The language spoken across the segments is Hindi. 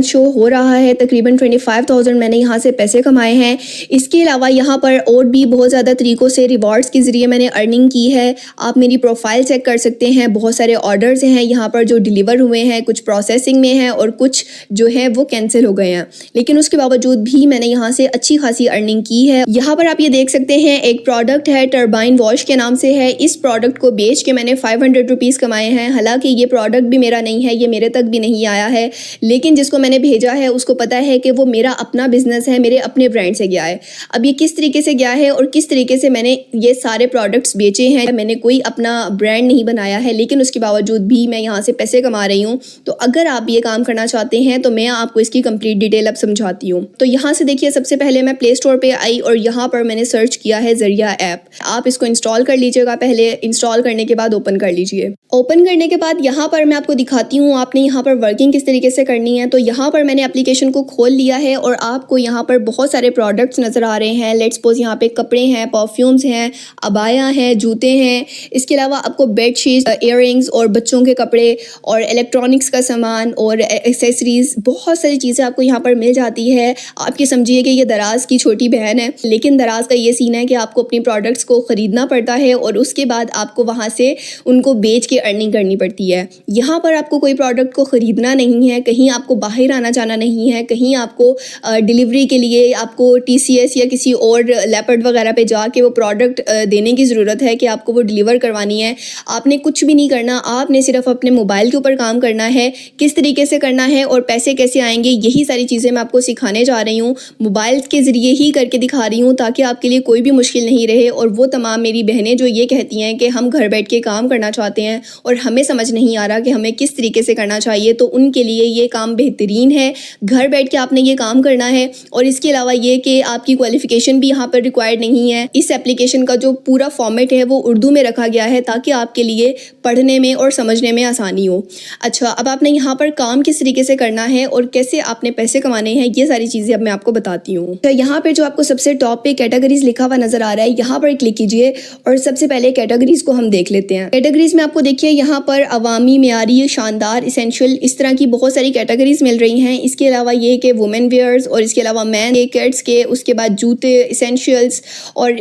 शो हो रहा है। तकरीबन 25,000 मैंने यहाँ से पैसे कमाए हैं। इसके अलावा यहाँ पर और भी बहुत ज़्यादा तरीक़ों से रिवॉर्ड्स के ज़रिए मैंने अर्निंग की है। आप मेरी प्रोफाइल चेक कर सकते हैं। बहुत सारे ऑर्डर्स हैं यहाँ पर जो डिलीवर हुए हैं, कुछ प्रोसेसिंग में हैं और कुछ जो है वो कैंसिल हो गए हैं, लेकिन उसके बावजूद भी मैंने यहाँ से अच्छी खासी अर्निंग की है। यहाँ पर आप ये देख सकते हैं एक प्रोडक्ट है टर्बाइन वॉश के नाम से है। इस प्रोडक्ट को बेच के मैंने 500 रुपीज़ कमाए हैं। हालांकि ये प्रोडक्ट भी मेरा नहीं है, ये मेरे तक भी नहीं आया है, लेकिन जिसको मैंने भेजा है उसको पता है कि वो मेरा अपना बिजनेस है, मेरे अपने ब्रांड से गया है। अब ये किस तरीके से गया है और किस तरीके से मैंने ये सारे प्रोडक्ट्स बेचे हैं, मैंने कोई अपना ब्रांड नहीं बनाया है, लेकिन उसके बावजूद भी मैं यहाँ से पैसे कमा रही हूँ। तो अगर आप ये काम करना चाहते हैं तो मैं आपको इसकी कंप्लीट डिटेल अब समझाती हूँ। तो यहाँ से देखिए, सबसे पहले मैं प्ले स्टोर पे आई और यहाँ पर मैंने सर्च किया है ज़रिया ऐप। आप इसको इंस्टॉल कर लीजिएगा। पहले इंस्टॉल करने के बाद ओपन कर लीजिए। ओपन करने के बाद यहाँ पर मैं आपको दिखाती हूँ आपने यहाँ पर वर्किंग किस तरीके से करनी है। तो यहाँ पर मैंने एप्लीकेशन को खोल लिया है और आपको यहाँ पर बहुत सारे प्रोडक्ट्स नज़र आ रहे हैं। लेट्स सपोज यहाँ पे कपड़े हैं, परफ्यूम्स हैं, अबाया हैं, जूते हैं। इसके अलावा आपको बेडशीट, इयररिंग्स और बच्चों के कपड़े और इलेक्ट्रॉनिक्स का सामान और एक्सेसरीज़, बहुत सारी चीज़ें आपको यहाँ पर मिल जाती है। आपकी समझिए कि ये दराज की छोटी बहन है, लेकिन दराज का ये सीन है कि आपको अपनी प्रोडक्ट्स को ख़रीदना पड़ता है और उसके बाद आपको वहाँ से उनको बेच के अर्निंग करनी पड़ती है। यहाँ पर आपको कोई प्रोडक्ट को ख़रीदना नहीं है, कहीं आपको बाहर आना जाना नहीं है, कहीं आपको डिलीवरी के लिए आपको TCS या किसी और लेपर्ड वगैरह पे जाके वो प्रोडक्ट देने की ज़रूरत है कि आपको वो डिलीवर करवानी है। आपने कुछ भी नहीं करना, आपने सिर्फ अपने मोबाइल के ऊपर काम करना है। किस तरीके से करना है और पैसे कैसे आएंगे, यही सारी चीज़ें मैं आपको सिखाने जा रही हूँ। मोबाइल के ज़रिए ही करके दिखा रही हूँ ताकि आपके लिए कोई भी मुश्किल नहीं रहे। और वो तमाम मेरी बहनें जो ये कहती हैं कि हम घर बैठ के काम करना चाहते हैं और हमें समझ नहीं आ रहा कि हमें किस तरीके से करना चाहिए, तो उनके लिए ये काम बेहतरीन है। घर बैठ के आपने ये काम करना है। और इसके अलावा ये कि आपकी क्वालिफ़िकेशन भी यहाँ पर रिक्वायर्ड नहीं है। इस एप्लीकेशन का जो पूरा फॉर्मेट है वो उर्दू में रखा गया है ताकि आपके लिए पढ़ने में और समझने में आसानी हो। अच्छा, अब आपने यहाँ पर काम किस तरीके से करना है और कैसे आपने पैसे कमाने हैं, ये सारी चीज़ें अब मैं आपको बताती हूँ। तो यहाँ पर जो आपको सबसे टॉप पे कैटेगरीज लिखा हुआ नज़र आ रहा है, यहाँ पर क्लिक कीजिए और सबसे पहले कैटेगरीज को हम देख लेते हैं। कैटेगरीज में आपको देखिए यहाँ पर अवामी, मियारी, शानदार, इसेंशियल, इस तरह की बहुत सारी कैटेगरीज मिल रही हैं। इसके अलावा ये कि वुमेन वेयर्स और इसके अलावा मैन के, किड्स के, उसके बाद जूते, इसेंशियल्स और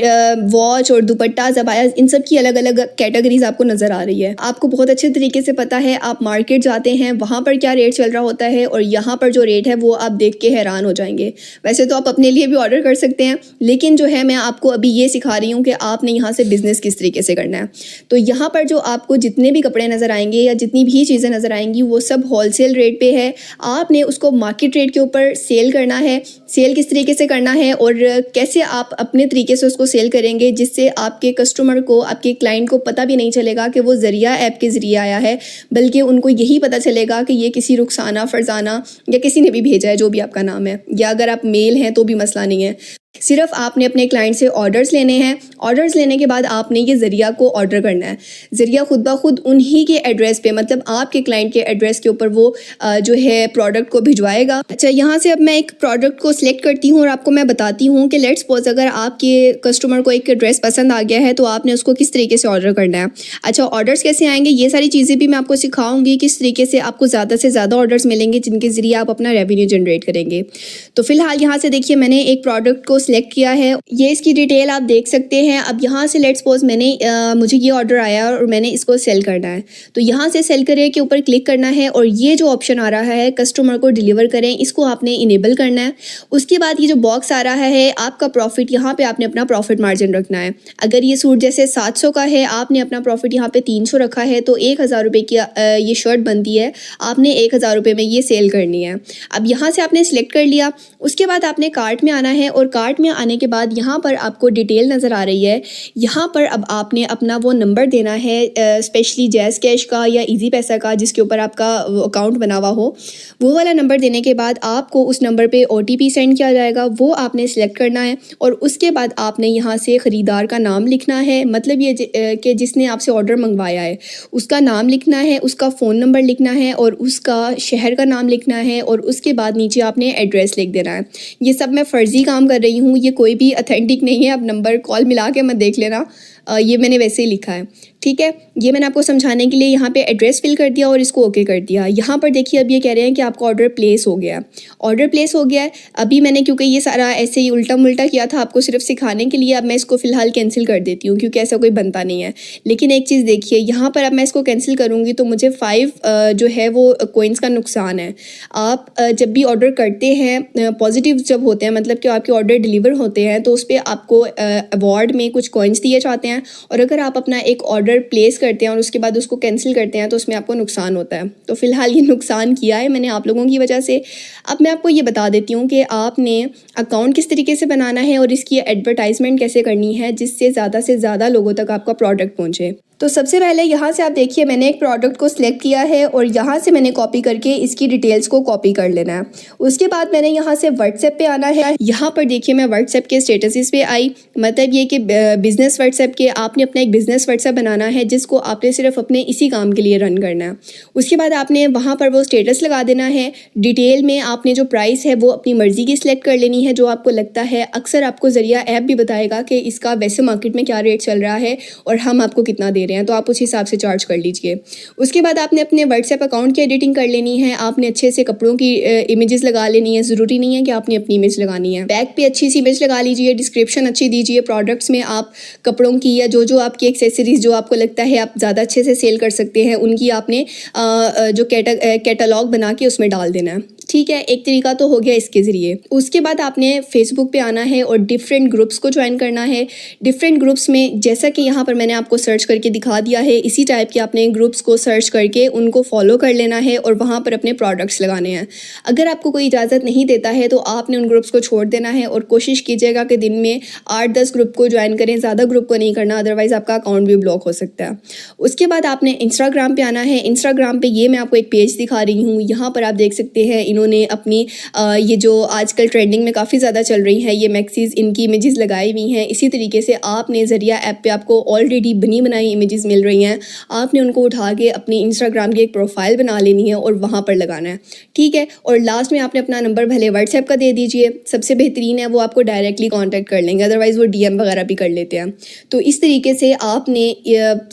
वॉच और दुपट्टा, ज़बाया, इन सब की अलग अलग कैटेगरीज आपको नज़र आ रही है। आपको बहुत अच्छे तरीके से पता है, आप मार्केट जाते हैं वहाँ पर क्या रेट चल रहा होता है और यहाँ पर जो रेट है वो आप देख के हैरान हो जाएंगे। वैसे तो आप अपने लिए भी ऑर्डर कर सकते हैं, लेकिन जो है मैं आपको अभी ये सिखा रही हूँ कि आपने यहाँ से बिज़नेस किस तरीके से करना है। तो यहाँ पर जो आपको जितने भी कपड़े नज़र आएंगे या जितनी भी चीज़ें नज़र आएंगी वो सब होलसेल रेट पे है। आपने उसको मार्केट रेट के ऊपर सेल करना है। सेल किस तरीके से करना है और कैसे आप अपने तरीके से उसको सेल करेंगे जिससे आपके कस्टमर को, आपके क्लाइंट को पता भी नहीं चलेगा कि वो ज़रिया ऐप के ज़रिए आया है, बल्कि उनको यही पता चलेगा कि ये किसी रुखसाना, फरजाना या किसी ने भी भेजा है, जो भी आपका नाम है, या अगर आप मेल हैं तो भी मसला नहीं है। सिर्फ आपने अपने क्लाइंट से ऑर्डर्स लेने हैं। ऑर्डर्स लेने के बाद आपने ये ज़रिया को ऑर्डर करना है। ज़रिया खुद ब खुद उन्हीं के एड्रेस पे, मतलब आपके क्लाइंट के एड्रेस के ऊपर वो जो है प्रोडक्ट को भिजवाएगा। अच्छा, यहाँ से अब मैं एक प्रोडक्ट को सिलेक्ट करती हूँ और आपको मैं बताती हूँ कि लेट्स सपोज अगर आपके कस्टमर को एक ड्रेस पसंद आ गया है तो आपने उसको किस तरीके से ऑर्डर करना है। अच्छा, ऑर्डर्स कैसे आएंगे, ये सारी चीज़ें भी मैं आपको सिखाऊंगी, किस तरीके से आपको ज़्यादा से ज़्यादा ऑर्डर्स मिलेंगे जिनके ज़रिए आप अपना रेवेन्यू जनरेट करेंगे। तो फिलहाल यहाँ से देखिए, मैंने एक प्रोडक्ट को सिलेक्ट किया है। ये इसकी डिटेल आप देख सकते हैं। अब यहाँ से लेट्स सपोज मुझे ये ऑर्डर आया और मैंने इसको सेल करना है, तो यहाँ से सेल करे के ऊपर क्लिक करना है और ये जो ऑप्शन आ रहा है कस्टमर को डिलीवर करें, इसको आपने इनेबल करना है। उसके बाद ये जो बॉक्स आ रहा है आपका प्रॉफिट, यहाँ पे आपने अपना प्रॉफिट मार्जिन रखना है। अगर ये सूट जैसे 700 का है, आपने अपना प्रॉफिट यहाँ पे 300 रखा है, तो 1000 रुपये की ये शर्ट बनती है, आपने 1000 रुपये में ये सेल करनी है। अब यहाँ से आपने सिलेक्ट कर लिया। उसके बाद आपने कार्ट में आना है और कार्ट में आने के बाद यहाँ पर आपको डिटेल नज़र आ रही है। यहाँ पर अब आपने अपना वो नंबर देना है, स्पेशली जैज़ कैश का या इजी पैसा का, जिसके ऊपर आपका अकाउंट बना हुआ हो, वो वाला नंबर देने के बाद आपको उस नंबर पे OTP सेंड किया जाएगा, वो आपने सेलेक्ट करना है। और उसके बाद आपने यहाँ से ख़रीदार का नाम लिखना है, मतलब ये कि जिसने आपसे ऑर्डर मंगवाया है उसका नाम लिखना है, उसका फ़ोन नंबर लिखना है और उसका शहर का नाम लिखना है और उसके बाद नीचे आपने एड्रेस लिख देना है। ये सब मैं फ़र्ज़ी काम कर रही हूँ, ये कोई भी अथेंटिक नहीं है। अब नंबर कॉल मिला के मत देख लेना, ये मैंने वैसे ही लिखा है, ठीक है। ये मैंने आपको समझाने के लिए यहाँ पे एड्रेस फिल कर दिया और इसको ओके कर दिया। यहाँ पर देखिए अब ये कह रहे हैं कि आपका ऑर्डर प्लेस हो गया, ऑर्डर प्लेस हो गया है। अभी मैंने क्योंकि ये सारा ऐसे ही उल्टा मुल्टा किया था आपको सिर्फ सिखाने के लिए, अब मैं इसको फ़िलहाल कैंसिल कर देती हूँ क्योंकि ऐसा कोई बनता नहीं है। लेकिन एक चीज़ देखिए, यहाँ पर अब मैं इसको कैंसिल करूँगी तो मुझे 5 जो है वो कॉइन्स का नुकसान है। आप जब भी ऑर्डर करते हैं पॉजिटिव जब होते हैं, मतलब कि आपके ऑर्डर डिलीवर होते हैं, तो उस पर आपको अवार्ड में कुछ कॉइन्स दिए जाते हैं। और अगर आप अपना एक ऑर्डर प्लेस करते हैं और उसके बाद उसको कैंसिल करते हैं तो उसमें आपको नुकसान होता है। तो फ़िलहाल ये नुकसान किया है मैंने आप लोगों की वजह से। अब मैं आपको ये बता देती हूँ कि आपने अकाउंट किस तरीके से बनाना है और इसकी एडवर्टाइजमेंट कैसे करनी है जिससे ज़्यादा लोगों तक आपका प्रोडक्ट पहुँचे। तो सबसे पहले यहाँ से आप देखिए मैंने एक प्रोडक्ट को सिलेक्ट किया है और यहाँ से मैंने कॉपी करके इसकी डिटेल्स को कॉपी कर लेना है। उसके बाद मैंने यहाँ से व्हाट्सएप पे आना है। यहाँ पर देखिए मैं व्हाट्सएप के स्टेटसेस पे आई, मतलब ये कि बिज़नेस व्हाट्सएप के आपने अपना एक बिज़नेस व्हाट्सएप बनाना है जिसको आपने सिर्फ अपने इसी काम के लिए रन करना है। उसके बाद आपने वहाँ पर वो स्टेटस लगा देना है। डिटेल में आपने जो प्राइस है वो अपनी मर्ज़ी की सिलेक्ट कर लेनी है जो आपको लगता है। अक्सर आपको ज़रिया ऐप भी बताएगा कि इसका वैसे मार्केट में क्या रेट चल रहा है और हम आपको कितना दे रहे हैं, तो आप उस हिसाब से चार्ज कर लीजिए। उसके बाद आपने अपने व्हाट्सएप अकाउंट की एडिटिंग कर लेनी है। आपने अच्छे से कपड़ों की इमेजेस लगा लेनी है, ज़रूरी नहीं है कि आपने अपनी इमेज लगानी है। बैक पे अच्छी सी इमेज लगा लीजिए, डिस्क्रिप्शन अच्छी दीजिए। प्रोडक्ट्स में आप कपड़ों की या जो आपकी एक्सेसरीज जो आपको लगता है आप ज़्यादा अच्छे से सेल कर सकते हैं उनकी आपने जो कैटलॉग बना के उसमें डाल देना है, ठीक है। एक तरीका तो हो गया इसके ज़रिए। उसके बाद आपने फेसबुक पे आना है और डिफरेंट ग्रुप्स को ज्वाइन करना है। डिफरेंट ग्रुप्स में जैसा कि यहाँ पर मैंने आपको सर्च करके दिखा दिया है, इसी टाइप के आपने ग्रुप्स को सर्च करके उनको फॉलो कर लेना है और वहाँ पर अपने प्रोडक्ट्स लगाने हैं। अगर आपको कोई इजाज़त नहीं देता है तो आपने उन ग्रुप्स को छोड़ देना है और कोशिश कीजिएगा कि दिन में 8-10 ग्रुप को ज्वाइन करें, ज़्यादा ग्रुप को नहीं करना, अदरवाइज़ आपका अकाउंट भी ब्लॉक हो सकता है। उसके बाद आपने इंस्टाग्राम पे आना है। इंस्टाग्राम पे ये मैं आपको एक पेज दिखा रही हूँ, यहाँ पर आप देख सकते हैं इन्होंने अपनी ये जो आजकल ट्रेंडिंग में काफ़ी ज़्यादा चल रही हैं ये मैक्सीज़, इनकी इमेजेस लगाई हुई हैं। इसी तरीके से आपने ज़रिया ऐप पे आपको ऑलरेडी बनी बनाई इमेजेस मिल रही हैं, आपने उनको उठा के अपनी इंस्टाग्राम की एक प्रोफाइल बना लेनी है और वहाँ पर लगाना है, ठीक है। और लास्ट में आपने अपना नंबर भले व्हाट्सएप का दे दीजिए, सबसे बेहतरीन है वो आपको डायरेक्टली कांटेक्ट कर लेंगे, अदरवाइज़ वो डीएम वगैरह भी कर लेते हैं। तो इस तरीके से आपने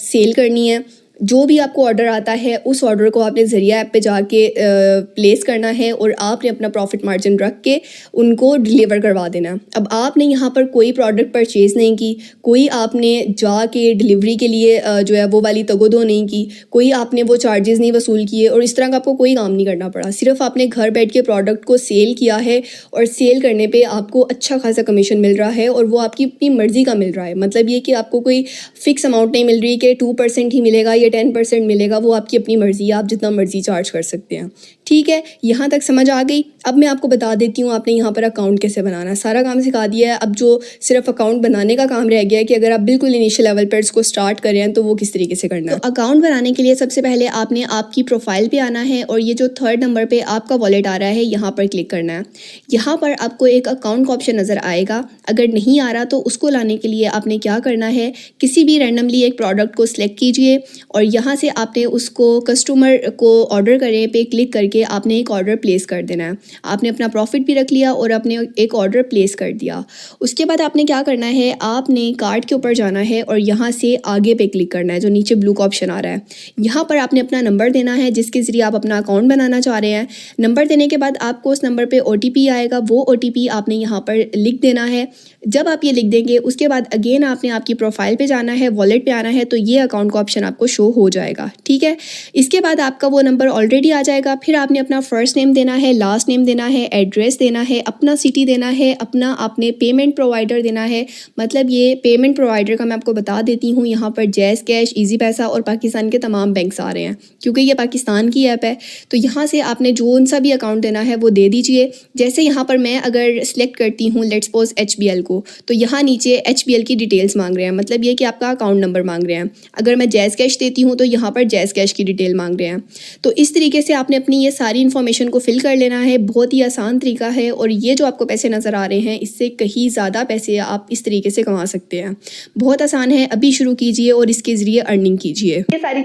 सेल करनी है। जो भी आपको ऑर्डर आता है उस ऑर्डर को आपने ज़रिया ऐप पे जाके प्लेस करना है और आपने अपना प्रॉफिट मार्जिन रख के उनको डिलीवर करवा देना। अब आपने यहाँ पर कोई प्रोडक्ट परचेज़ नहीं की, कोई आपने जाके डिलीवरी के लिए जो है वो वाली तगोदो नहीं की, कोई आपने वो चार्जेस नहीं वसूल किए और इस तरह का आपको कोई काम नहीं करना पड़ा। सिर्फ आपने घर बैठ के प्रोडक्ट को सेल किया है और सेल करने पर आपको अच्छा खासा कमीशन मिल रहा है और वो आपकी अपनी मर्ज़ी का मिल रहा है। मतलब ये कि आपको कोई फ़िक्स अमाउंट नहीं मिल रही कि 2% ही मिलेगा या 10% मिलेगा, वो आपकी अपनी मर्ज़ी है, आप जितना मर्ज़ी चार्ज कर सकते हैं, ठीक है। यहाँ तक समझ आ गई। अब मैं आपको बता देती हूँ आपने यहाँ पर अकाउंट कैसे बनाना है। सारा काम सिखा दिया है, अब जो सिर्फ अकाउंट बनाने का काम रह गया है कि अगर आप बिल्कुल इनिशियल लेवल पर इसको स्टार्ट करें तो वो किस तरीके से करना है। तो अकाउंट बनाने के लिए सबसे पहले आपने आपकी प्रोफाइल पे आना है और ये जो 3rd नंबर पे आपका वॉलेट आ रहा है यहाँ पर क्लिक करना है। यहाँ पर आपको एक अकाउंट का ऑप्शन नज़र आएगा, अगर नहीं आ रहा तो उसको लाने के लिए आपने क्या करना है, किसी भी रैंडमली एक प्रोडक्ट को सिलेक्ट कीजिए और यहाँ से आपने उसको कस्टमर को ऑर्डर करें पे क्लिक करके आपने एक ऑर्डर प्लेस कर देना है। आपने अपना प्रॉफिट भी रख लिया और आपने एक ऑर्डर प्लेस कर दिया। उसके बाद आपने क्या करना है, आपने कार्ट के ऊपर जाना है और यहाँ से आगे पे क्लिक करना है, जो नीचे ब्लू का ऑप्शन आ रहा है। यहाँ पर आपने अपना नंबर देना है जिसके ज़रिए आप अपना अकाउंट बनाना चाह रहे हैं। नंबर देने के बाद आपको उस नंबर पर OTP आएगा, वो OTP आपने यहाँ पर लिख देना है। जब आप ये लिख देंगे उसके बाद अगेन आपने आपकी प्रोफाइल पे जाना है, वॉलेट पे आना है, तो ये अकाउंट का ऑप्शन आपको शो हो जाएगा, ठीक है। इसके बाद आपका वो नंबर ऑलरेडी आ जाएगा। फिर आपने अपना फर्स्ट नेम देना है, लास्ट नेम देना है, एड्रेस देना है, अपना सिटी देना है, अपना आपने पेमेंट प्रोवाइडर देना है। मतलब ये पेमेंट प्रोवाइडर का मैं आपको बता देती हूँ, यहाँ पर जैज़ कैश, ईजी पैसा और पाकिस्तान के तमाम बैंक्स आ रहे हैं क्योंकि ये पाकिस्तान की ऐप है। तो यहाँ से आपने जो सा भी अकाउंट देना है वो दे दीजिए। जैसे यहाँ पर मैं अगर सिलेक्ट करती हूँ लेट्स सपोज HBL को, तो यहाँ नीचे HBL की डिटेल्स मांग रहे हैं, मतलब ये कि आपका अकाउंट नंबर मांग रहे हैं। अगर मैं जैज़ कैश देती हूँ तो यहाँ पर जैज़ कैश की डिटेल मांग रहे हैं। तो इस तरीके से आपने अपनी ये सारी इन्फॉर्मेशन को फिल कर लेना है। बहुत ही आसान तरीका है और ये जो आपको पैसे नज़र आ रहे हैं इससे कहीं ज़्यादा पैसे आप इस तरीके से कमा सकते हैं। बहुत आसान है, अभी शुरू कीजिए और इसके ज़रिए अर्निंग कीजिए। ये सारी